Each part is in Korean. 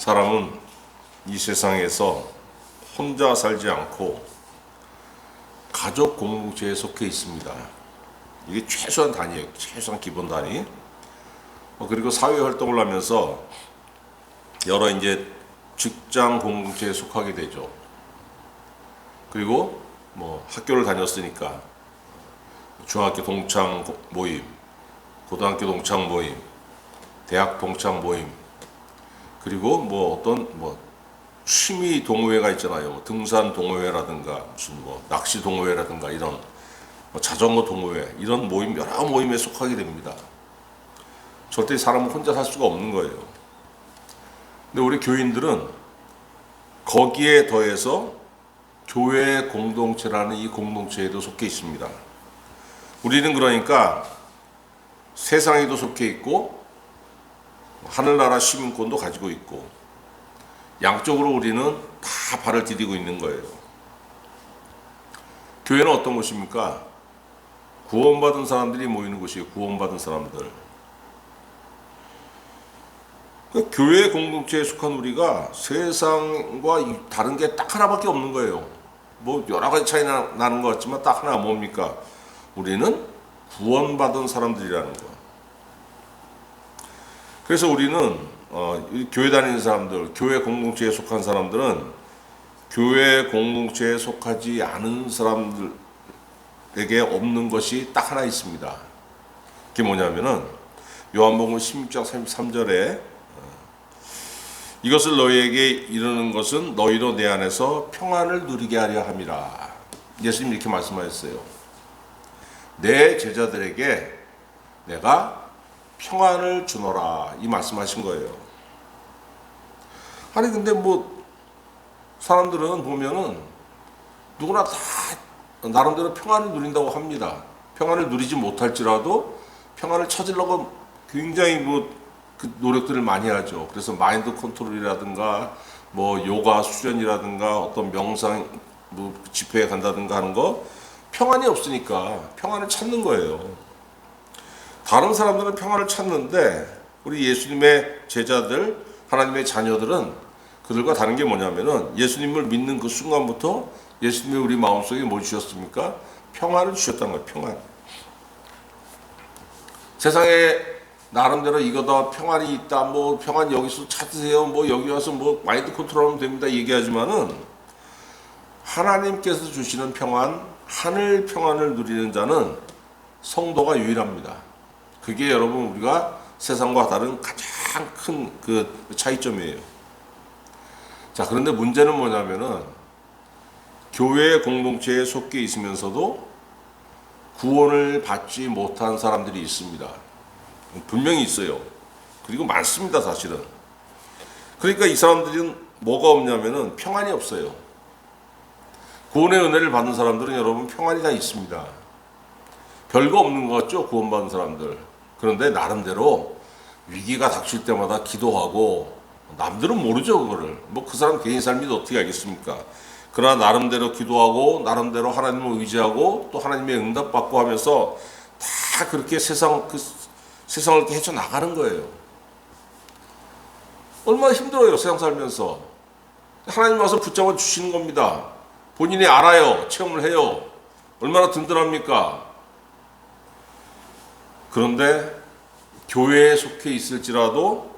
사람은 이 세상에서 혼자 살지 않고 가족 공동체에 속해 있습니다. 이게 최소한 단위예요. 최소한 기본 단위. 그리고 사회 활동을 하면서 여러 이제 직장 공동체에 속하게 되죠. 그리고 학교를 다녔으니까 중학교 동창 모임, 고등학교 동창 모임, 대학 동창 모임, 그리고 어떤 취미 동호회가 있잖아요. 등산 동호회라든가 무슨 낚시 동호회라든가 이런 자전거 동호회, 이런 모임, 여러 모임에 속하게 됩니다. 절대 사람은 혼자 살 수가 없는 거예요. 근데 우리 교인들은 거기에 더해서 교회 공동체라는 이 공동체에도 속해 있습니다. 우리는 그러니까 세상에도 속해 있고 하늘나라 시민권도 가지고 있고 양쪽으로 우리는 다 발을 디디고 있는 거예요. 교회는 어떤 곳입니까? 구원받은 사람들이 모이는 곳이에요. 구원받은 사람들. 교회 공동체에 속한 우리가 세상과 다른 게 딱 하나밖에 없는 거예요. 여러 가지 차이 나는 것 같지만 딱 하나 뭡니까? 우리는 구원받은 사람들이라는 거. 그래서 우리는 교회 다니는 사람들, 교회 공동체에 속한 사람들은 교회 공동체에 속하지 않은 사람들에게 없는 것이 딱 하나 있습니다. 그게 뭐냐면은 요한복음 16장 33절에 이것을 너희에게 이르는 것은 너희로 내 안에서 평안을 누리게 하려 함이라. 예수님 이렇게 말씀하셨어요. 내 제자들에게 내가 평안을 주노라, 이 말씀하신 거예요. 아니 근데 사람들은 보면은 누구나 다 나름대로 평안을 누린다고 합니다. 평안을 누리지 못할지라도 평안을 찾으려고 굉장히 그 노력들을 많이 하죠. 그래서 마인드 컨트롤이라든가 요가 수련이라든가 어떤 명상 집회에 간다든가 하는 거, 평안이 없으니까 평안을 찾는 거예요. 다른 사람들은 평안을 찾는데 우리 예수님의 제자들, 하나님의 자녀들은 그들과 다른 게 뭐냐면은 예수님을 믿는 그 순간부터 예수님이 우리 마음속에 뭘 주셨습니까? 평안을 주셨다는 거예요. 평안. 세상에 나름대로 이거다 평안이 있다, 평안 여기서 찾으세요, 여기 와서 마인드 컨트롤하면 됩니다 얘기하지만은 하나님께서 주시는 평안, 하늘 평안을 누리는 자는 성도가 유일합니다. 그게 여러분 우리가 세상과 다른 가장 큰 그 차이점이에요. 자, 그런데 문제는 뭐냐면은 교회 공동체에 속해 있으면서도 구원을 받지 못한 사람들이 있습니다. 분명히 있어요. 그리고 많습니다, 사실은. 그러니까 이 사람들은 뭐가 없냐면은 평안이 없어요. 구원의 은혜를 받은 사람들은 여러분 평안이 다 있습니다. 별거 없는 것 같죠, 구원받은 사람들. 그런데 나름대로 위기가 닥칠 때마다 기도하고, 남들은 모르죠, 그거를. 그 사람 개인 삶이 어떻게 알겠습니까? 그러나 나름대로 기도하고, 나름대로 하나님을 의지하고, 또 하나님의 응답받고 하면서 다 그렇게 세상을 이렇게 헤쳐나가는 거예요. 얼마나 힘들어요, 세상 살면서. 하나님 와서 붙잡아 주시는 겁니다. 본인이 알아요. 체험을 해요. 얼마나 든든합니까? 그런데 교회에 속해 있을지라도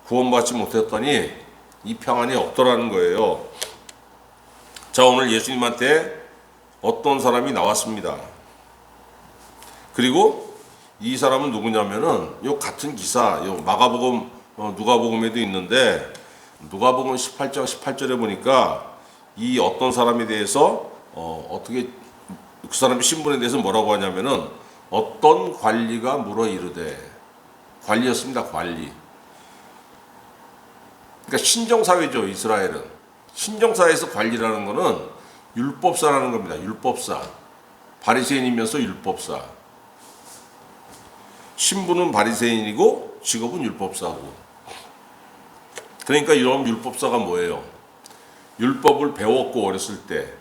구원받지 못했더니 이 평안이 없더라는 거예요. 자, 오늘 예수님한테 어떤 사람이 나왔습니다. 그리고 이 사람은 누구냐면은 요 같은 기사, 요 마가복음, 누가복음에도 있는데 누가복음 18장 18절에 보니까 이 어떤 사람에 대해서 어떻게 그 사람의 신분에 대해서 뭐라고 하냐면은 어떤 관리가 물어 이르되, 관리였습니다. 관리. 그러니까 신정사회죠, 이스라엘은. 신정사회에서 관리라는 거는 율법사라는 겁니다. 율법사. 바리새인이면서 율법사. 신분은 바리새인이고 직업은 율법사고. 그러니까 이런 율법사가 뭐예요? 율법을 배웠고 어렸을 때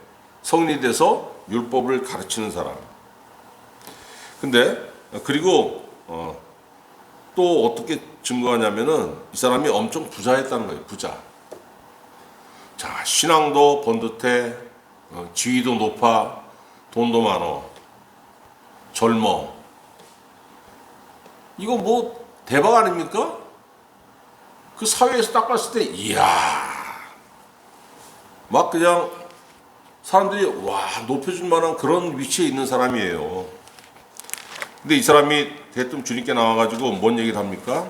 성인이 돼서 율법을 가르치는 사람. 근데 그리고 또 또 어떻게 증거하냐면은 이 사람이 엄청 부자였다는 거예요. 부자. 자, 신앙도 번듯해, 지위도 높아, 돈도 많어, 젊어. 이거 뭐 대박 아닙니까? 그 사회에서 딱 봤을 때 이야, 막 그냥 사람들이 와 높여줄 만한 그런 위치에 있는 사람이에요. 근데 이 사람이 대뜸 주님께 나와가지고 뭔 얘기를 합니까?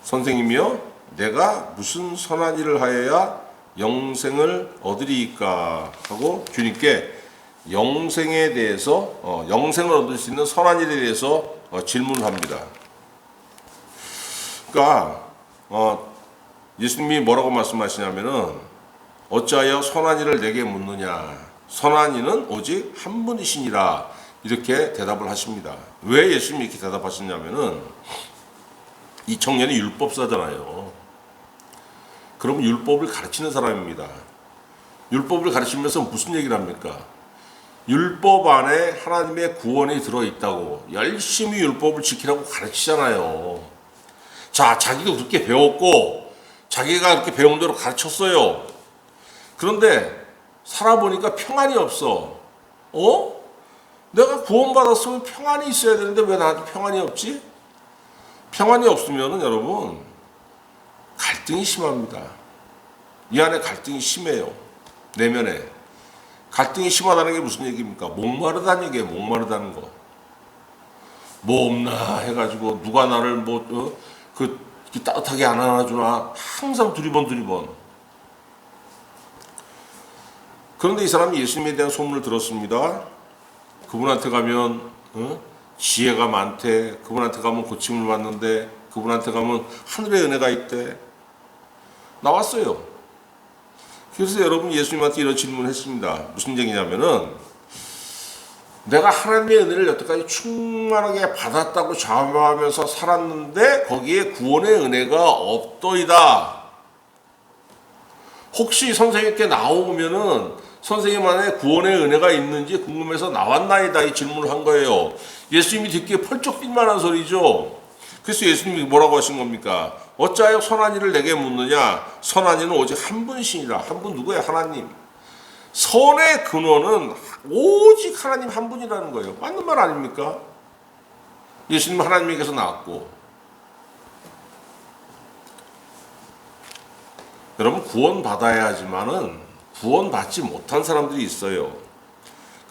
선생님이요, 내가 무슨 선한 일을 하여야 영생을 얻으리이까 하고 주님께 영생에 대해서 영생을 얻을 수 있는 선한 일에 대해서 질문을 합니다. 그러니까 예수님이 뭐라고 말씀하시냐면은 어찌하여 선한 일을 내게 묻느냐, 선한 이는 오직 한 분이시니라, 이렇게 대답을 하십니다. 왜 예수님이 이렇게 대답하셨냐면은 이 청년이 율법사잖아요. 그럼 율법을 가르치는 사람입니다. 율법을 가르치면서 무슨 얘기를 합니까? 율법 안에 하나님의 구원이 들어있다고 열심히 율법을 지키라고 가르치잖아요. 자, 자기도 그렇게 배웠고 자기가 그렇게 배운 대로 가르쳤어요. 그런데 살아보니까 평안이 없어. 내가 구원받았으면 평안이 있어야 되는데 왜 나한테 평안이 없지? 평안이 없으면은 여러분 갈등이 심합니다. 이 안에 갈등이 심해요. 내면에 갈등이 심하다는 게 무슨 얘기입니까? 목마르다는 얘기예요. 목마르다는 거. 뭐 없나 해가지고 누가 나를 따뜻하게 안 안아주나 항상 두리번. 그런데 이 사람이 예수님에 대한 소문을 들었습니다. 그분한테 가면 지혜가 많대. 그분한테 가면 고침을 받는데, 그분한테 가면 하늘의 은혜가 있대. 나왔어요. 그래서 여러분 예수님한테 이런 질문을 했습니다. 무슨 얘기냐면은 내가 하나님의 은혜를 여태까지 충만하게 받았다고 자부하면서 살았는데 거기에 구원의 은혜가 없더이다. 혹시 선생님께 나오면은 선생님 안에 구원의 은혜가 있는지 궁금해서 나왔나이다, 이 질문을 한 거예요. 예수님이 듣기에 펄쩍 뛸만한 소리죠. 그래서 예수님이 뭐라고 하신 겁니까? 어찌하여 선한 이를 내게 묻느냐? 선한 이는 오직 한 분이시니라. 한 분 누구예요? 하나님. 선의 근원은 오직 하나님 한 분이라는 거예요. 맞는 말 아닙니까? 예수님은 하나님에게서 나왔고, 여러분 구원받아야 하지만은 구원받지 못한 사람들이 있어요.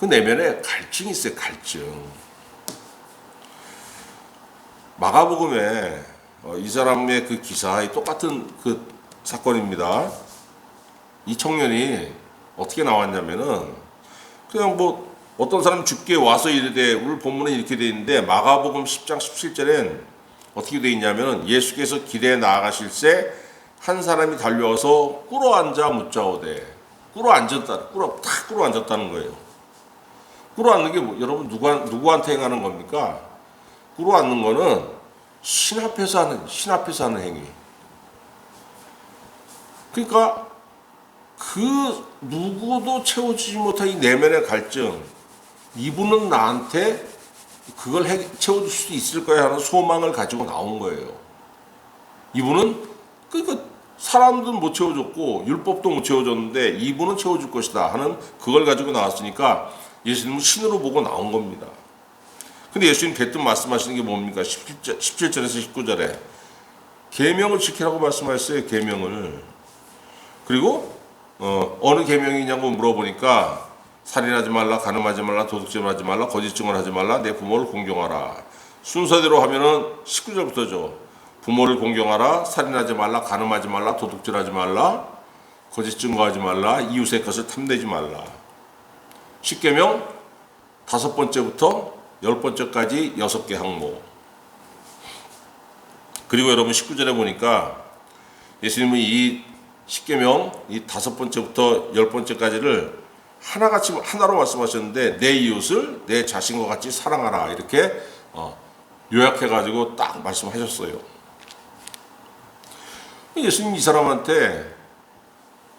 그 내면에 갈증이 있어요. 갈증. 마가복음에 이 사람의 그 기사의 똑같은 그 사건입니다. 이 청년이 어떻게 나왔냐면은 그냥 뭐 어떤 사람 죽게 와서 이르되, 오늘 본문에 이렇게 돼 있는데 마가복음 10장 17절엔 어떻게 돼 있냐면은 예수께서 길에 나아가실새 한 사람이 달려와서 꿇어 앉아 묻자오되, 꿇어 앉았다는 거예요. 꿇어 앉는 게 여러분 누구한테 행하는 겁니까? 꿇어 앉는 거는 신 앞에서 하는 행위. 그러니까 그 누구도 채워주지 못한 이 내면의 갈증, 이분은 나한테 그걸 채워줄 수 있을 거야 하는 소망을 가지고 나온 거예요. 이분은 그러니까 사람도 못 채워줬고 율법도 못 채워줬는데 이분은 채워줄 것이다 하는 그걸 가지고 나왔으니까 예수님은 신으로 보고 나온 겁니다. 근데 예수님 대뜸 말씀하시는 게 뭡니까? 17절에서 19절에 계명을 지키라고 말씀하셨어요. 계명을. 그리고 어느 계명이냐고 물어보니까 살인하지 말라, 간음하지 말라, 도둑질하지 말라, 거짓 증언하지 말라, 내 부모를 공경하라. 순서대로 하면은 19절부터죠. 부모를 공경하라, 살인하지 말라, 간음하지 말라, 도둑질하지 말라, 거짓 증거하지 말라, 이웃의 것을 탐내지 말라. 10계명 5번째부터 10번째까지 6개 항목. 그리고 여러분 19절에 보니까 예수님은 이 10계명 이 5번째부터 10번째까지를 하나로 말씀하셨는데 내 이웃을 내 자신과 같이 사랑하라, 이렇게 요약해가지고 딱 말씀하셨어요. 예수님 이 사람한테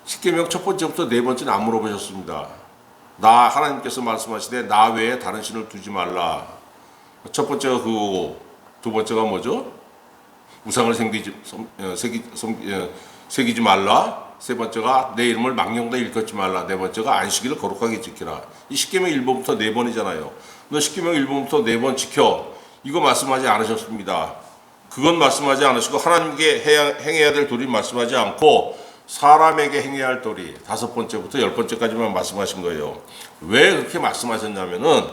10계명 첫 번째부터 네 번째는 안 물어보셨습니다. 하나님께서 말씀하시되 나 외에 다른 신을 두지 말라. 첫 번째가 그거고, 두 번째가 뭐죠? 우상을 새기지 말라. 세 번째가 내 이름을 망령되이 일컫지 말라. 네 번째가 안식일을 거룩하게 지키라. 이 십계명 1번부터 4번이잖아요. 너 십계명 1번부터 4번 지켜. 이거 말씀하지 않으셨습니다. 그건 말씀하지 않으시고 하나님께 행해야 될 도리 말씀하지 않고 사람에게 행해야 할 도리 5번째부터 10번째까지만 말씀하신 거예요. 왜 그렇게 말씀하셨냐면은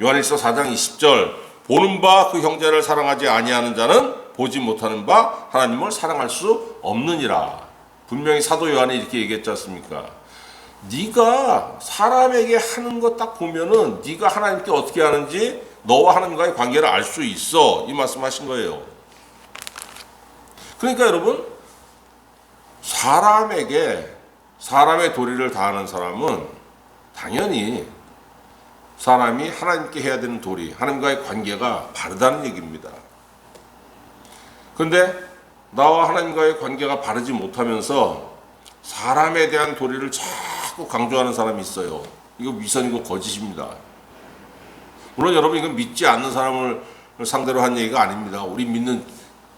요한일서 4장 20절 보는 바 그 형제를 사랑하지 아니하는 자는 보지 못하는 바 하나님을 사랑할 수 없느니라. 분명히 사도 요한이 이렇게 얘기했지 않습니까? 네가 사람에게 하는 거 딱 보면은 네가 하나님께 어떻게 하는지 너와 하나님과의 관계를 알 수 있어. 이 말씀하신 거예요. 그러니까 여러분, 사람의 도리를 다하는 사람은 당연히 사람이 하나님께 해야 되는 도리, 하나님과의 관계가 바르다는 얘기입니다. 그런데 나와 하나님과의 관계가 바르지 못하면서 사람에 대한 도리를 자꾸 강조하는 사람이 있어요. 이거 위선이고 거짓입니다. 물론 여러분 이건 믿지 않는 사람을 상대로 한 얘기가 아닙니다. 우리 믿는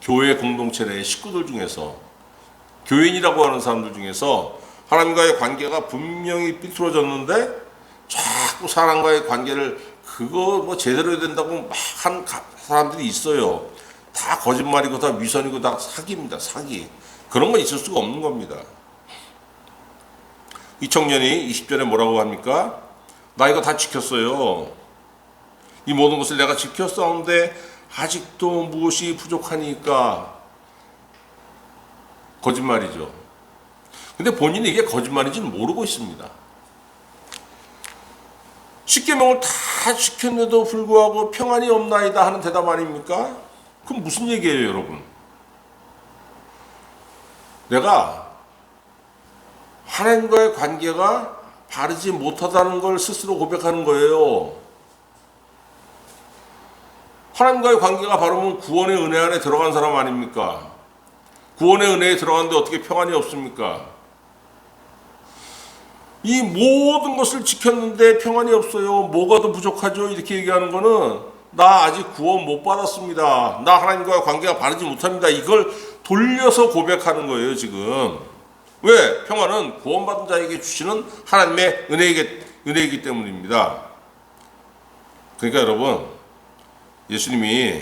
교회 공동체 내 식구들 중에서 교인이라고 하는 사람들 중에서 하나님과의 관계가 분명히 삐뚤어졌는데 자꾸 사람과의 관계를 그거 뭐 제대로 해야 된다고 막 한 사람들이 있어요. 다 거짓말이고 다 위선이고 다 사기입니다. 사기. 그런 건 있을 수가 없는 겁니다. 이 청년이 20절에 뭐라고 합니까? 나 이거 다 지켰어요. 이 모든 것을 내가 지켰었는데 아직도 무엇이 부족하니까 거짓말이죠. 근데 본인이 이게 거짓말인지는 모르고 있습니다. 십계명을 다 지켰는데도 불구하고 평안이 없나이다 하는 대답 아닙니까? 그럼 무슨 얘기예요, 여러분? 내가 하나님과의 관계가 바르지 못하다는 걸 스스로 고백하는 거예요. 하나님과의 관계가 바르면 구원의 은혜 안에 들어간 사람 아닙니까? 구원의 은혜에 들어갔는데 어떻게 평안이 없습니까? 이 모든 것을 지켰는데 평안이 없어요. 뭐가 더 부족하죠? 이렇게 얘기하는 거는 나 아직 구원 못 받았습니다. 나 하나님과의 관계가 바르지 못합니다. 이걸 돌려서 고백하는 거예요, 지금. 왜? 평안은 구원받은 자에게 주시는 하나님의 은혜이기 때문입니다. 그러니까 여러분, 예수님이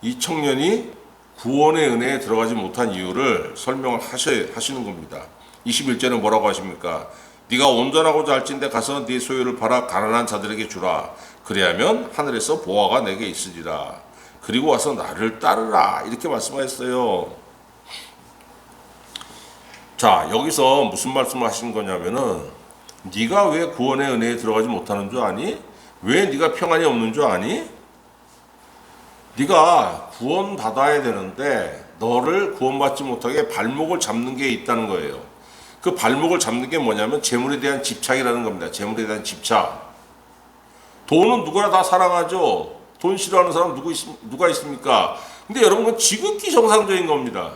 이 청년이 구원의 은혜에 들어가지 못한 이유를 설명을 하시는 겁니다. 21절에 뭐라고 하십니까? 네가 온전하고자 할진대 가서 네 소유를 팔아 가난한 자들에게 주라. 그리하면 하늘에서 보화가 내게 있으리라. 그리고 와서 나를 따르라. 이렇게 말씀하셨어요. 자, 여기서 무슨 말씀을 하신 거냐면은 네가 왜 구원의 은혜에 들어가지 못하는 줄 아니? 왜 네가 평안이 없는 줄 아니? 네가 구원 받아야 되는데 너를 구원받지 못하게 발목을 잡는 게 있다는 거예요. 그 발목을 잡는 게 뭐냐면 재물에 대한 집착이라는 겁니다. 재물에 대한 집착. 돈은 누구나 다 사랑하죠. 돈 싫어하는 사람 누가 있습니까? 근데 여러분 그건 지극히 정상적인 겁니다.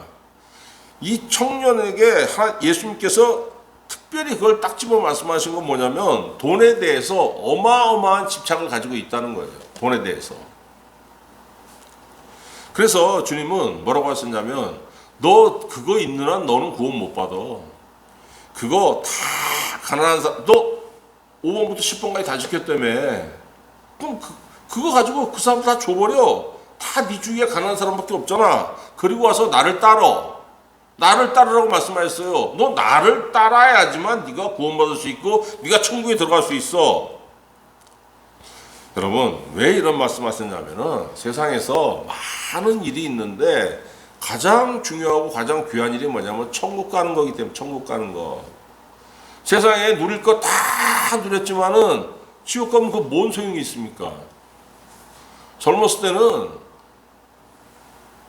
이 청년에게 예수님께서 특별히 그걸 딱 집어 말씀하신 건 뭐냐면 돈에 대해서 어마어마한 집착을 가지고 있다는 거예요. 돈에 대해서. 그래서 주님은 뭐라고 하셨냐면 너 그거 있는 한 너는 구원 못 받아. 그거 다 가난한 사람, 너 5번부터 10번까지 다 지켰다며. 그럼 그거 가지고 그 사람 다 줘버려. 다 네 주위에 가난한 사람밖에 없잖아. 그리고 와서 나를 따라. 나를 따르라고 말씀하셨어요. 너 나를 따라야지만 네가 구원받을 수 있고 네가 천국에 들어갈 수 있어. 여러분 왜 이런 말씀하셨냐면은 세상에서 많은 일이 있는데 가장 중요하고 가장 귀한 일이 뭐냐면 천국 가는 거기 때문에 천국 가는 거. 세상에 누릴 거 다 누렸지만은 지옥 가면 그 뭔 소용이 있습니까? 젊었을 때는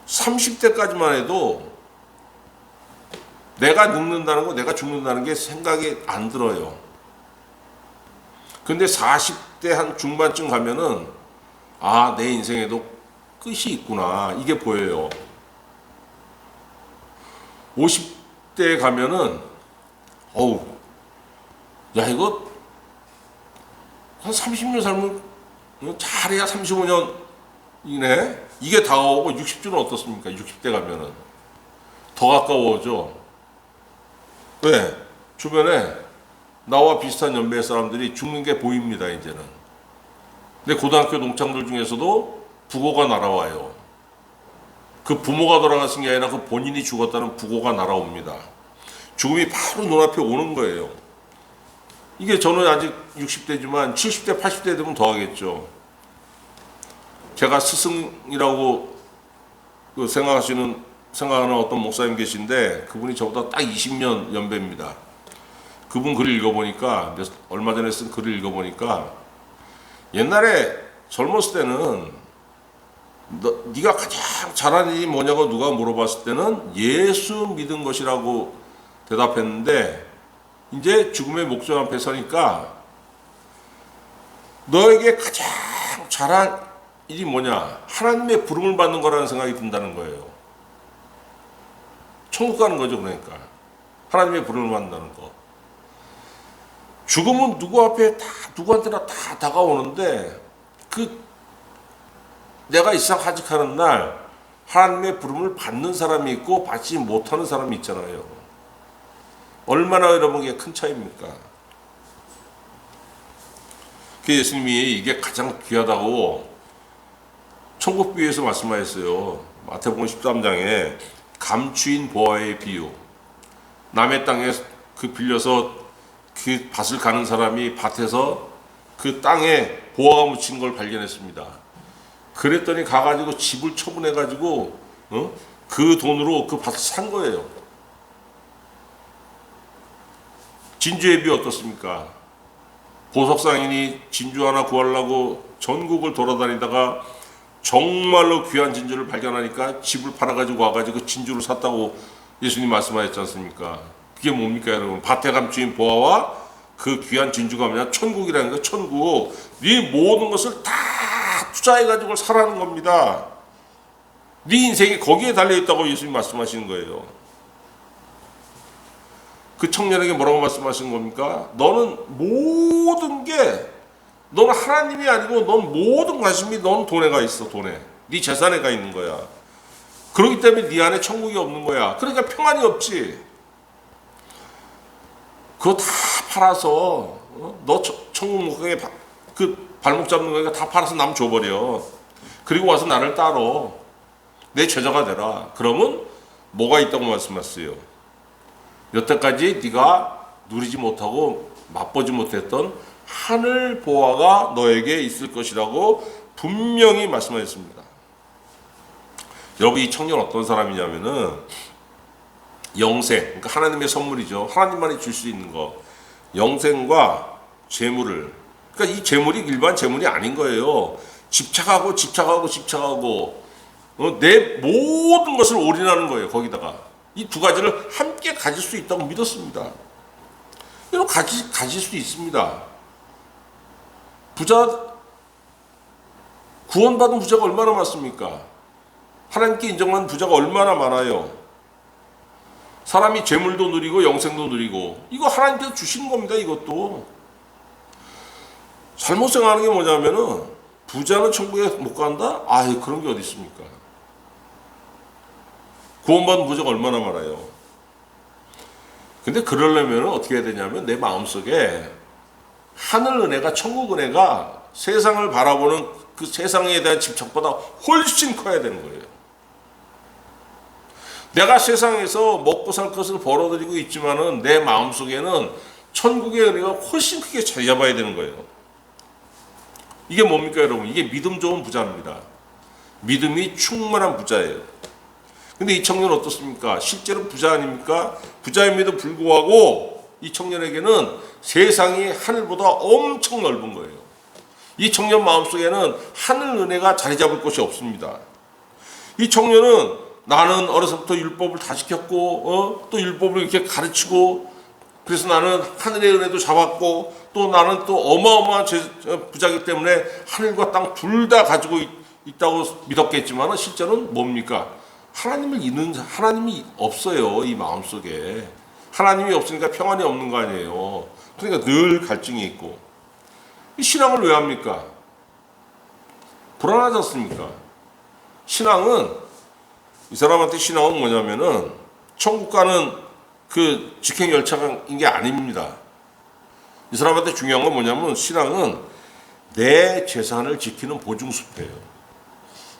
30대까지만 해도 내가 늙는다는 거, 내가 죽는다는 게 생각이 안 들어요. 근데 40대 한 중반쯤 가면은 아, 내 인생에도 끝이 있구나. 이게 보여요. 50대에 가면은 어우, 야 이거 한 30년 살면 잘해야 35년 이게 다가오고 60주는 어떻습니까? 60대 가면은 더 가까워져. 왜? 주변에 나와 비슷한 연배의 사람들이 죽는 게 보입니다, 이제는. 근데 고등학교 동창들 중에서도 부고가 날아와요. 그 부모가 돌아가신 게 아니라 그 본인이 죽었다는 부고가 날아옵니다. 죽음이 바로 눈앞에 오는 거예요. 이게 저는 아직 60대지만 70대, 80대 되면 더 하겠죠. 제가 스승이라고 생각하는 어떤 목사님 계신데 그분이 저보다 딱 20년 연배입니다. 그분 글을 읽어보니까, 얼마 전에 쓴 글을 읽어보니까, 옛날에 젊었을 때는 네가 가장 잘하는 일이 뭐냐고 누가 물어봤을 때는 예수 믿은 것이라고 대답했는데, 이제 죽음의 목전 앞에 서니까 너에게 가장 잘한 일이 뭐냐? 하나님의 부름을 받는 거라는 생각이 든다는 거예요. 천국 가는 거죠. 그러니까 하나님의 부름을 받는다는 거. 죽음은 누구한테나 다 다가오는데, 내가 이 세상 하직하는 날 하나님의 부름을 받는 사람이 있고 받지 못하는 사람이 있잖아요. 얼마나 여러분 이게 큰 차이입니까? 그 예수님이 이게 가장 귀하다고 천국 비유에서 말씀하셨어요. 마태복음 13장에 감추인 보화의 비유. 남의 땅에 빌려서 그 밭을 가는 사람이 밭에서 그 땅에 보화가 묻힌 걸 발견했습니다. 그랬더니 가가지고 집을 처분해가지고 그 돈으로 그 밭을 산 거예요. 진주의 비유 어떻습니까? 보석상인이 진주 하나 구하려고 전국을 돌아다니다가 정말로 귀한 진주를 발견하니까 집을 팔아가지고 와가지고 진주를 샀다고 예수님 말씀하셨지 않습니까? 그게 뭡니까 여러분? 밭에 감추인 보화와 그 귀한 진주가 뭐냐? 천국이라는 거. 천국. 네 모든 것을 다 투자해가지고 살아는 겁니다. 네 인생이 거기에 달려있다고 예수님 말씀하시는 거예요. 그 청년에게 뭐라고 말씀하시는 겁니까? 너는 하나님이 아니고 넌 모든 관심이 넌 돈에 가 있어. 돈에. 네 재산에 가 있는 거야. 그렇기 때문에 네 안에 천국이 없는 거야. 그러니까 평안이 없지. 그거 다 팔아서 너 천국 못 가게 그 발목 잡는 거니까 다 팔아서 남 줘버려. 그리고 와서 나를 따라. 내 제자가 되라. 그러면 뭐가 있다고 말씀하셨어요? 여태까지 네가 누리지 못하고 맛보지 못했던 하늘 보화가 너에게 있을 것이라고 분명히 말씀하셨습니다. 여러분, 이 청년 어떤 사람이냐면은 영생, 그러니까 하나님의 선물이죠. 하나님만이 줄 수 있는 거. 영생과 재물을, 그러니까 이 재물이 일반 재물이 아닌 거예요. 집착하고 내 모든 것을 올인하는 거예요. 거기다가 이 두 가지를 함께 가질 수 있다고 믿었습니다. 여러분, 가질 수 있습니다. 구원받은 부자가 얼마나 많습니까? 하나님께 인정한 부자가 얼마나 많아요. 사람이 재물도 누리고 영생도 누리고, 이거 하나님께서 주시는 겁니다. 이것도 잘못 생각하는 게 뭐냐면은 부자는 천국에 못 간다? 그런 게 어디 있습니까? 구원받은 부자가 얼마나 많아요. 근데 그러려면 어떻게 해야 되냐면 내 마음속에 하늘 은혜가, 천국 은혜가 세상을 바라보는 그 세상에 대한 집착보다 훨씬 커야 되는 거예요. 내가 세상에서 먹고 살 것을 벌어들이고 있지만은 내 마음속에는 천국의 은혜가 훨씬 크게 자리 잡아야 되는 거예요. 이게 뭡니까 여러분? 이게 믿음 좋은 부자입니다. 믿음이 충만한 부자예요. 근데 이 청년 어떻습니까? 실제로 부자 아닙니까? 부자임에도 불구하고 이 청년에게는 세상이 하늘보다 엄청 넓은 거예요. 이 청년 마음속에는 하늘 은혜가 자리 잡을 곳이 없습니다. 이 청년은 나는 어려서부터 율법을 다 지켰고 또 율법을 이렇게 가르치고, 그래서 나는 하늘의 은혜도 잡았고, 또 나는 또 어마어마한 부자이기 때문에 하늘과 땅 둘 다 가지고 있다고 믿었겠지만 실제로는 뭡니까? 하나님이 없어요. 이 마음속에 하나님이 없으니까 평안이 없는 거 아니에요. 그러니까 늘 갈증이 있고. 이 신앙을 왜 합니까? 불안하지 않습니까? 신앙은, 이 사람한테 신앙은 뭐냐면은 천국 가는 그 직행열차인 게 아닙니다. 이 사람한테 중요한 건 뭐냐면 신앙은 내 재산을 지키는 보증수표예요.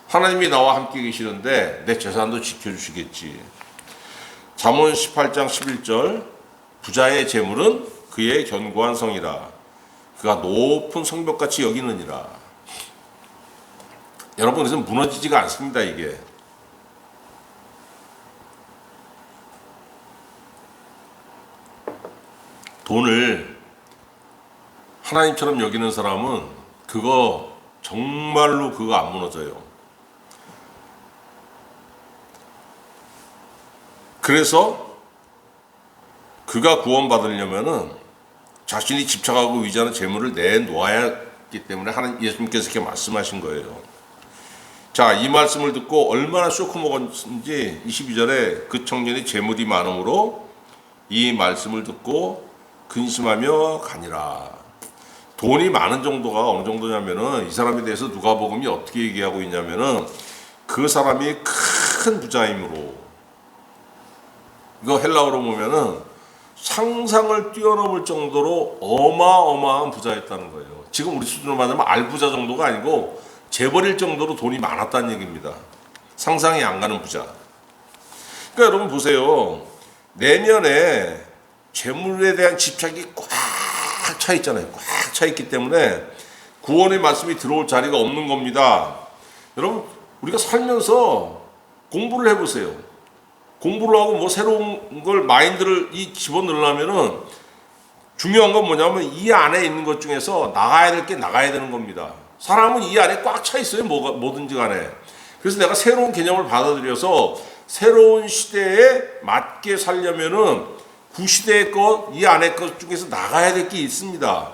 하나님이 나와 함께 계시는데 내 재산도 지켜주시겠지. 잠언 18장 11절, 부자의 재물은 그의 견고한 성이라 그가 높은 성벽같이 여기느니라. 여러분, 그래서 무너지지가 않습니다. 이게 돈을 하나님처럼 여기는 사람은 그거 정말로 그거 안 무너져요. 그래서 그가 구원받으려면은 자신이 집착하고 의지하는 재물을 내놓아야 하기 때문에 하나님, 예수님께서 이렇게 말씀하신 거예요. 자, 이 말씀을 듣고 얼마나 쇼크 먹었는지 22절에 그 청년이 재물이 많음으로 이 말씀을 듣고 근심하며 가니라. 돈이 많은 정도가 어느 정도냐면은 이 사람에 대해서 누가복음이 어떻게 얘기하고 있냐면은 그 사람이 큰 부자이므로, 이거 헬라어로 보면은 상상을 뛰어넘을 정도로 어마어마한 부자였다는 거예요. 지금 우리 수준으로 말하면 알부자 정도가 아니고 재벌일 정도로 돈이 많았다는 얘기입니다. 상상이 안 가는 부자. 그러니까 여러분 보세요. 내면에 재물에 대한 집착이 꽉 차 있잖아요. 꽉 차 있기 때문에 구원의 말씀이 들어올 자리가 없는 겁니다. 여러분, 우리가 살면서 공부를 해보세요. 공부를 하고 뭐 새로운 걸 마인드를 집어넣으려면은 중요한 건 뭐냐면 이 안에 있는 것 중에서 나가야 될 게 나가야 되는 겁니다. 사람은 이 안에 꽉 차 있어요. 뭐든지 간에. 그래서 내가 새로운 개념을 받아들여서 새로운 시대에 맞게 살려면은 구시대의 것, 이 안에 것 중에서 나가야 될 게 있습니다.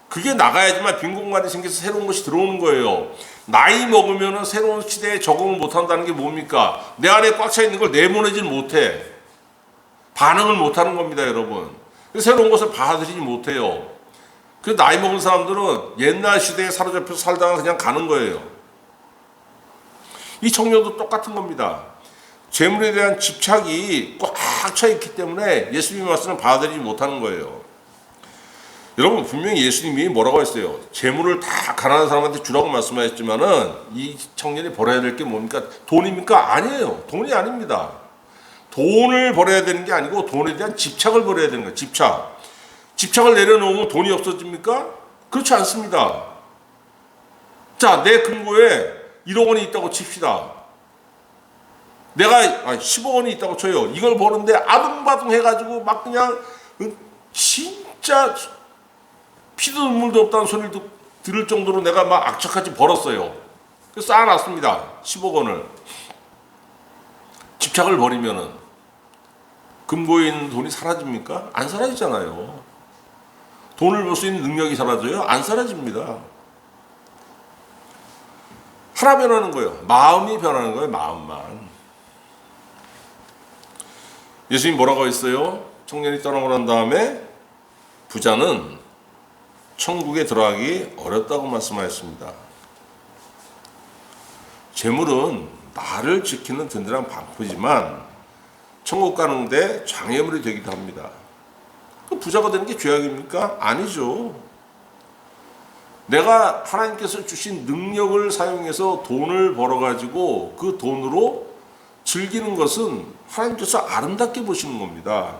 그게 나가야지만 빈 공간이 생겨서 새로운 것이 들어오는 거예요. 나이 먹으면 새로운 시대에 적응을 못한다는 게 뭡니까? 내 안에 꽉 차 있는 걸 내보내질 못해. 반응을 못하는 겁니다, 여러분. 새로운 것을 받아들이지 못해요. 그 나이 먹은 사람들은 옛날 시대에 사로잡혀서 살다가 그냥 가는 거예요. 이 청년도 똑같은 겁니다. 재물에 대한 집착이 꽉 차 있기 때문에 예수님의 말씀을 받아들이지 못하는 거예요. 여러분, 분명히 예수님이 뭐라고 했어요? 재물을 다 가난한 사람한테 주라고 말씀하셨지만은 이 청년이 벌어야 될 게 뭡니까? 돈입니까? 아니에요. 돈이 아닙니다. 돈을 벌어야 되는 게 아니고 돈에 대한 집착을 벌어야 되는 거예요. 집착. 집착을 내려놓으면 돈이 없어집니까? 그렇지 않습니다. 자, 내 금고에 1억 원이 있다고 칩시다. 내가 10억 원이 있다고 쳐요. 이걸 버는데 아둥바둥 해가지고 막 그냥 진짜 피도 눈물도 없다는 소리를 들을 정도로 내가 막 악착같이 벌었어요. 그래서 쌓아놨습니다. 10억 원을. 집착을 버리면은 금고에 있는 돈이 사라집니까? 안 사라지잖아요. 돈을 벌 수 있는 능력이 사라져요? 안 사라집니다. 하나 변하는 거예요. 마음이 변하는 거예요. 마음만. 예수님이 뭐라고 했어요? 청년이 떠나고 난 다음에 부자는 천국에 들어가기 어렵다고 말씀하셨습니다. 재물은 나를 지키는 든든한 방패지만 천국 가는데 장애물이 되기도 합니다. 부자가 되는 게 죄악입니까? 아니죠. 내가 하나님께서 주신 능력을 사용해서 돈을 벌어가지고 그 돈으로 즐기는 것은 하나님께서 아름답게 보시는 겁니다.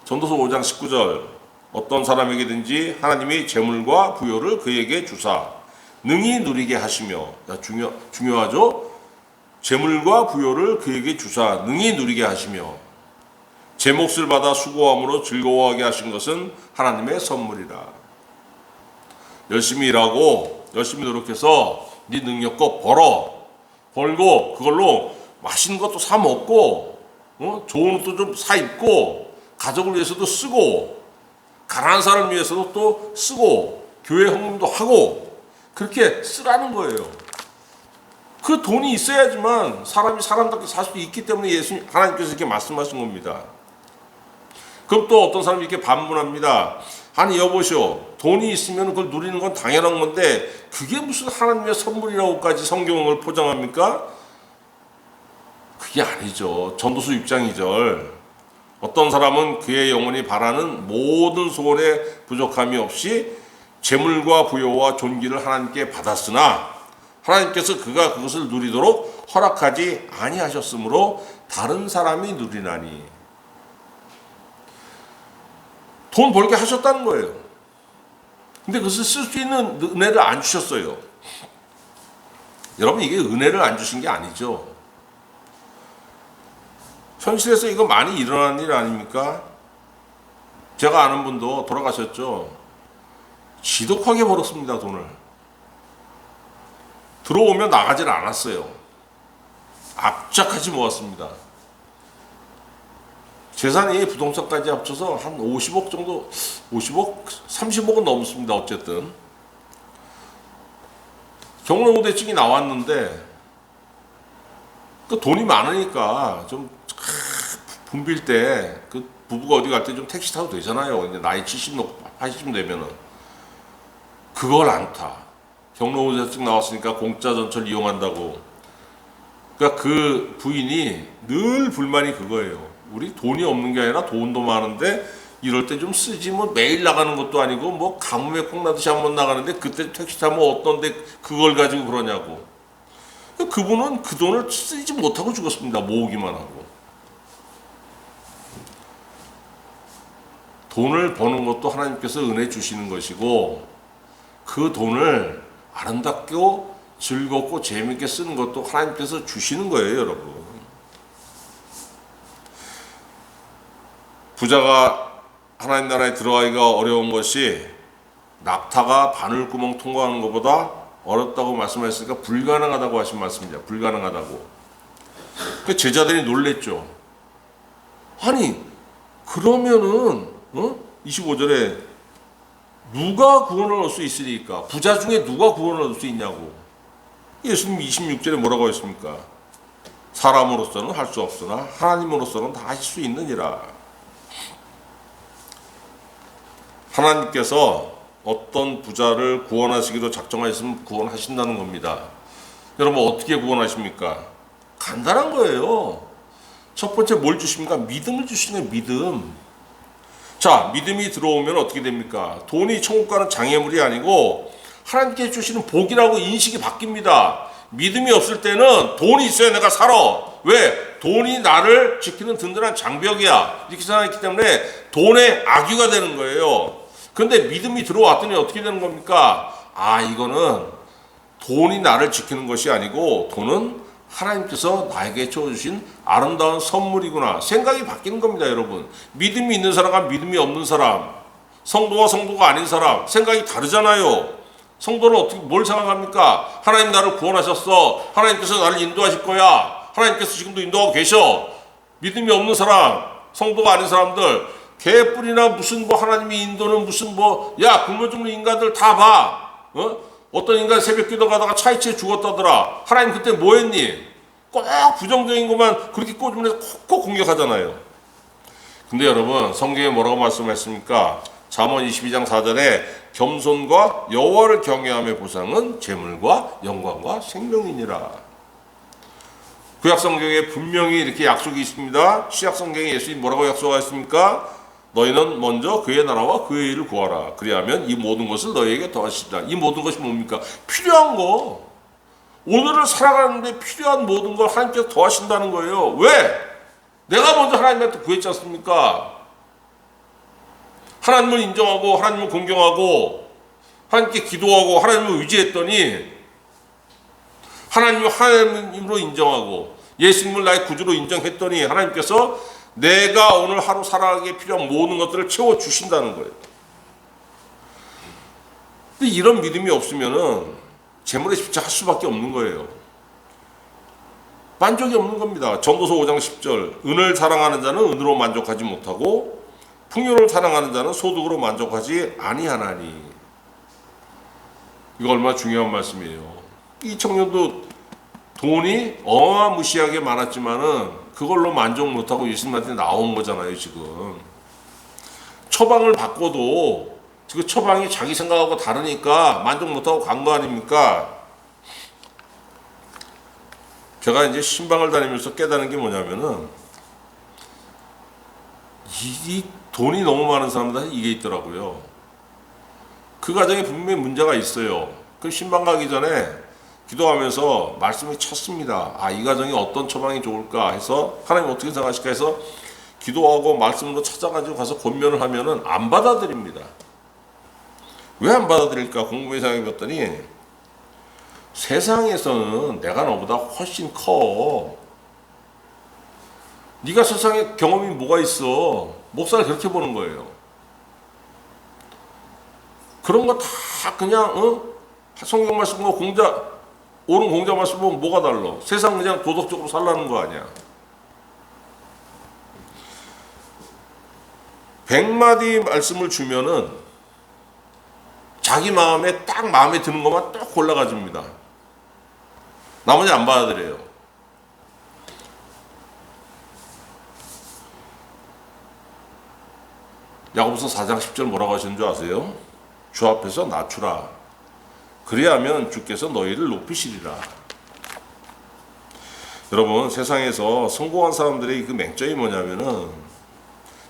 전도서 5장 19절, 어떤 사람에게든지 하나님이 재물과 부요를 그에게 주사 능히 누리게 하시며, 중요하죠. 재물과 부요를 그에게 주사 능히 누리게 하시며 제 몫을 받아 수고함으로 즐거워하게 하신 것은 하나님의 선물이라. 열심히 일하고 열심히 노력해서 네 능력껏 벌고 그걸로 맛있는 것도 사 먹고 좋은 옷도 좀 사 입고 가족을 위해서도 쓰고 가난한 사람을 위해서도 또 쓰고 교회 헌금도 하고 그렇게 쓰라는 거예요. 그 돈이 있어야지만 사람이 사람답게 살 수 있기 때문에 하나님께서 이렇게 말씀하신 겁니다. 그럼 또 어떤 사람이 이렇게 반문합니다. 아니 여보시오, 돈이 있으면 그걸 누리는 건 당연한 건데 그게 무슨 하나님의 선물이라고까지 성경을 포장합니까? 그게 아니죠. 전도서 6장 2절. 어떤 사람은 그의 영혼이 바라는 모든 소원에 부족함이 없이 재물과 부여와 존귀를 하나님께 받았으나 하나님께서 그가 그것을 누리도록 허락하지 아니하셨으므로 다른 사람이 누리나니. 돈 벌게 하셨다는 거예요. 근데 그것을 쓸 수 있는 은혜를 안 주셨어요. 여러분, 이게 은혜를 안 주신 게 아니죠. 현실에서 이거 많이 일어나는 일 아닙니까? 제가 아는 분도 돌아가셨죠. 지독하게 벌었습니다, 돈을. 들어오면 나가질 않았어요. 악착같이 모았습니다. 재산이 부동산까지 합쳐서 한 50억 정도, 50억? 30억은 넘습니다. 어쨌든. 경로우대증이 나왔는데, 그 돈이 많으니까 좀 붐빌 때, 그 부부가 어디 갈 때 좀 택시 타도 되잖아요. 이제 나이 70, 80 되면은. 그걸 안 타. 경로우대증 나왔으니까 공짜 전철 이용한다고. 그러니까 그 부인이 늘 불만이 그거예요. 우리 돈이 없는 게 아니라 돈도 많은데 이럴 때 좀 쓰지, 뭐 매일 나가는 것도 아니고 뭐 가뭄에 콩나듯이 한번 나가는데 그때 택시 타면 어떤데 그걸 가지고 그러냐고. 그분은 그 돈을 쓰지 못하고 죽었습니다. 모으기만 하고. 돈을 버는 것도 하나님께서 은혜 주시는 것이고, 그 돈을 아름답게 즐겁고 재미있게 쓰는 것도 하나님께서 주시는 거예요, 여러분. 부자가 하나님 나라에 들어가기가 어려운 것이 낙타가 바늘구멍 통과하는 것보다 어렵다고 말씀하셨으니까 불가능하다고 하신 말씀입니다. 불가능하다고. 그 제자들이 놀랬죠. 아니, 그러면은 25절에 누가 구원을 얻을 수 있으니까, 부자 중에 누가 구원을 얻을 수 있냐고. 예수님 26절에 뭐라고 했습니까? 사람으로서는 할 수 없으나 하나님으로서는 다 하실 수 있느니라. 하나님께서 어떤 부자를 구원하시기로 작정하셨으면 구원하신다는 겁니다. 여러분, 어떻게 구원하십니까? 간단한 거예요. 첫 번째 뭘 주십니까? 믿음을 주시는 거예요. 믿음. 자, 믿음이 들어오면 어떻게 됩니까? 돈이 천국 가는 장애물이 아니고 하나님께 주시는 복이라고 인식이 바뀝니다. 믿음이 없을 때는 돈이 있어야 내가 살아. 왜? 돈이 나를 지키는 든든한 장벽이야. 이렇게 생각했기 때문에 돈의 악유가 되는 거예요. 그런데 믿음이 들어왔더니 어떻게 되는 겁니까? 아, 이거는 돈이 나를 지키는 것이 아니고 돈은 하나님께서 나에게 주신 아름다운 선물이구나. 생각이 바뀌는 겁니다, 여러분. 믿음이 있는 사람과 믿음이 없는 사람, 성도와 성도가 아닌 사람, 생각이 다르잖아요. 성도는 어떻게 뭘 생각합니까? 하나님 나를 구원하셨어. 하나님께서 나를 인도하실 거야. 하나님께서 지금도 인도하고 계셔. 믿음이 없는 사람, 성도가 아닌 사람들, 개뿔이나 무슨 뭐 하나님이 인도는 무슨 뭐, 야, 근본적으로 인간들 다 봐. 어떤 인간 새벽 기도 가다가 차이치에 죽었다더라. 하나님 그때 뭐 했니? 꼭 부정적인 것만 그렇게 꼬집어내서 콕콕 공격하잖아요. 근데 여러분, 성경에 뭐라고 말씀했습니까? 잠언 22장 4절에 겸손과 여호와를 경외함의 보상은 재물과 영광과 생명이니라. 구약성경에 분명히 이렇게 약속이 있습니다. 신약성경에 예수님 뭐라고 약속하셨습니까? 너희는 먼저 그의 나라와 그의 일을 구하라. 그리하면 이 모든 것을 너희에게 더하시리라. 이 모든 것이 뭡니까? 필요한 거. 오늘을 살아가는데 필요한 모든 걸 하나님께서 더하신다는 거예요. 왜? 내가 먼저 하나님한테 구했지 않습니까? 하나님을 인정하고 하나님을 공경하고 하나님께 기도하고 하나님을 의지했더니 하나님을 하나님으로 인정하고 예수님을 나의 구주로 인정했더니 하나님께서 내가 오늘 하루 살아가기에 필요한 모든 것들을 채워주신다는 거예요. 근데 이런 믿음이 없으면은 재물에 집착할 수밖에 없는 거예요. 만족이 없는 겁니다. 전도서 5장 10절, 은을 사랑하는 자는 은으로 만족하지 못하고 풍요를 사랑하는 자는 소득으로 만족하지 아니하나니. 이거 얼마나 중요한 말씀이에요. 이 청년도 돈이 어마무시하게 많았지만은 그걸로 만족 못하고 예수님한테 나온 거잖아요, 지금. 처방을 바꿔도 그 처방이 자기 생각하고 다르니까 만족 못하고 간 거 아닙니까? 제가 이제 신방을 다니면서 깨달은 게 뭐냐면은 이 돈이 너무 많은 사람들한테 이게 있더라고요. 그 가정에 분명히 문제가 있어요. 그 신방 가기 전에 기도하면서 말씀을 쳤습니다. 아, 이 가정이 어떤 처방이 좋을까 해서 하나님 어떻게 생각하실까 해서 기도하고 말씀으로 찾아가지고 가서 권면을 하면은 안 받아들입니다. 왜 안 받아들일까 궁금해 생각해 봤더니 세상에서는 내가 너보다 훨씬 커. 네가 세상에 경험이 뭐가 있어. 목사를 그렇게 보는 거예요. 그런 거 다 그냥 성경 말씀 보고 옳은 공자 말씀 보면 뭐가 달라. 세상 그냥 도덕적으로 살라는 거 아니야. 100마디 말씀을 주면은 자기 마음에 딱 마음에 드는 것만 딱 골라가집니다. 나머지 안 받아들여요. 야고보서 4장 10절 뭐라고 하시는 줄 아세요? 주 앞에서 낮추라. 그리하면 주께서 너희를 높이시리라. 여러분, 세상에서 성공한 사람들의 그 맹점이 뭐냐면은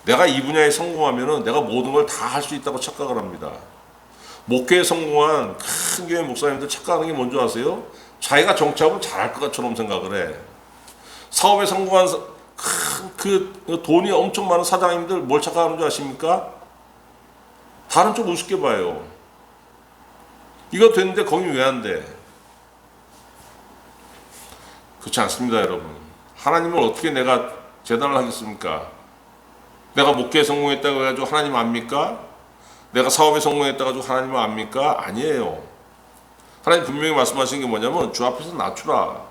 내가 이 분야에 성공하면은 내가 모든 걸 다 할 수 있다고 착각을 합니다. 목회에 성공한 큰 교회 목사님들 착각하는 게 뭔지 아세요? 자기가 정치하면 잘할 것처럼 생각을 해. 사업에 성공한 그 돈이 엄청 많은 사장님들 뭘 착각하는 줄 아십니까? 다른 쪽 우습게 봐요. 이거 됐는데 거기 왜 안 돼? 그렇지 않습니다, 여러분. 하나님을 어떻게 내가 재단을 하겠습니까? 내가 목회에 성공했다고 해가지고 하나님 압니까? 내가 사업에 성공했다고 해가지고 하나님을 압니까? 아니에요. 하나님 분명히 말씀하신 게 뭐냐면 주 앞에서 낮추라.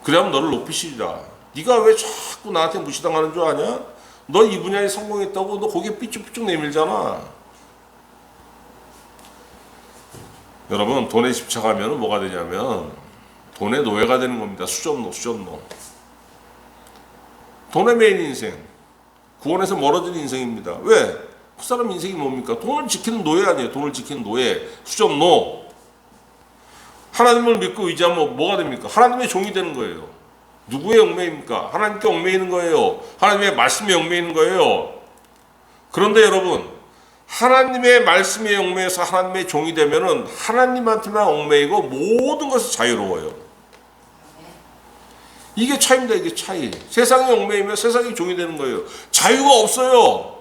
그래야면 너를 높이시리라. 네가 왜 자꾸 나한테 무시당하는 줄 아냐? 너 이 분야에 성공했다고 너 거기에 삐쭉삐쭉 내밀잖아. 여러분, 돈에 집착하면 뭐가 되냐면 돈의 노예가 되는 겁니다. 수전노. 돈의 메인 인생. 구원에서 멀어지는 인생입니다. 왜? 그 사람 인생이 뭡니까? 돈을 지키는 노예 아니에요. 돈을 지키는 노예. 수전노. 하나님을 믿고 의지하면 뭐가 됩니까? 하나님의 종이 되는 거예요. 누구의 얽매입니까? 하나님께 얽매이는 거예요. 하나님의 말씀에 얽매이는 거예요. 그런데 여러분, 하나님의 말씀에 얽매여서 하나님의 종이 되면은 하나님한테만 얽매이고 모든 것이 자유로워요. 이게 차이입니다. 이게 차이. 세상에 얽매이면 세상의 종이 되는 거예요. 자유가 없어요.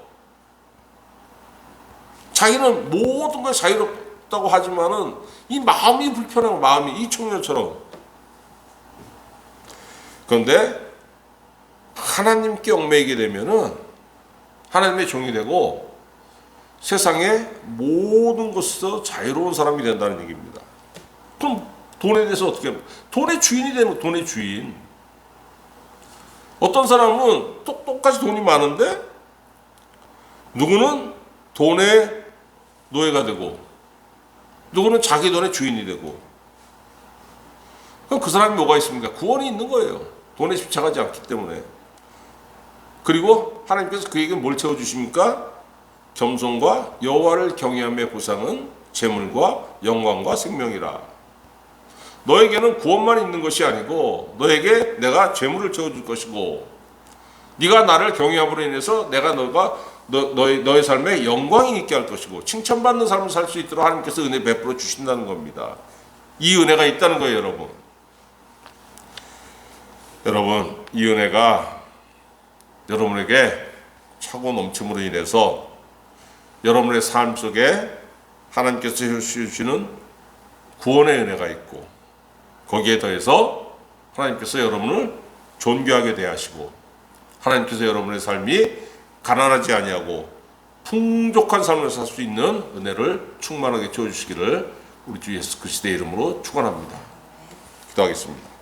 자기는 모든 걸 자유롭다고 하지만은 이 마음이 불편하고 마음이 이 청년처럼. 그런데 하나님께 얽매이게 되면은 하나님의 종이 되고 세상의 모든 것에서 자유로운 사람이 된다는 얘기입니다. 그럼 돈에 대해서 어떻게 합니까? 돈의 주인이 되면 돈의 주인. 어떤 사람은 똑같이 돈이 많은데 누구는 돈의 노예가 되고 누구는 자기 돈의 주인이 되고. 그럼 그 사람이 뭐가 있습니까? 구원이 있는 거예요. 돈에 집착하지 않기 때문에. 그리고 하나님께서 그에게 뭘 채워주십니까? 겸손과 여호와를 경외함의 보상은 재물과 영광과 생명이라. 너에게는 구원만 있는 것이 아니고 너에게 내가 재물을 채워줄 것이고 네가 나를 경외함으로 인해서 내가 너의 삶에 영광이 있게 할 것이고 칭찬받는 삶을 살 수 있도록 하나님께서 은혜 베풀어 주신다는 겁니다. 이 은혜가 있다는 거예요, 여러분. 여러분, 이 은혜가 여러분에게 차고 넘침으로 인해서 여러분의 삶 속에 하나님께서 주시는 구원의 은혜가 있고 거기에 더해서 하나님께서 여러분을 존귀하게 대하시고 하나님께서 여러분의 삶이 가난하지 아니하고 풍족한 삶을 살 수 있는 은혜를 충만하게 채워주시기를 우리 주 예수 그리스도의 이름으로 축원합니다. 기도하겠습니다.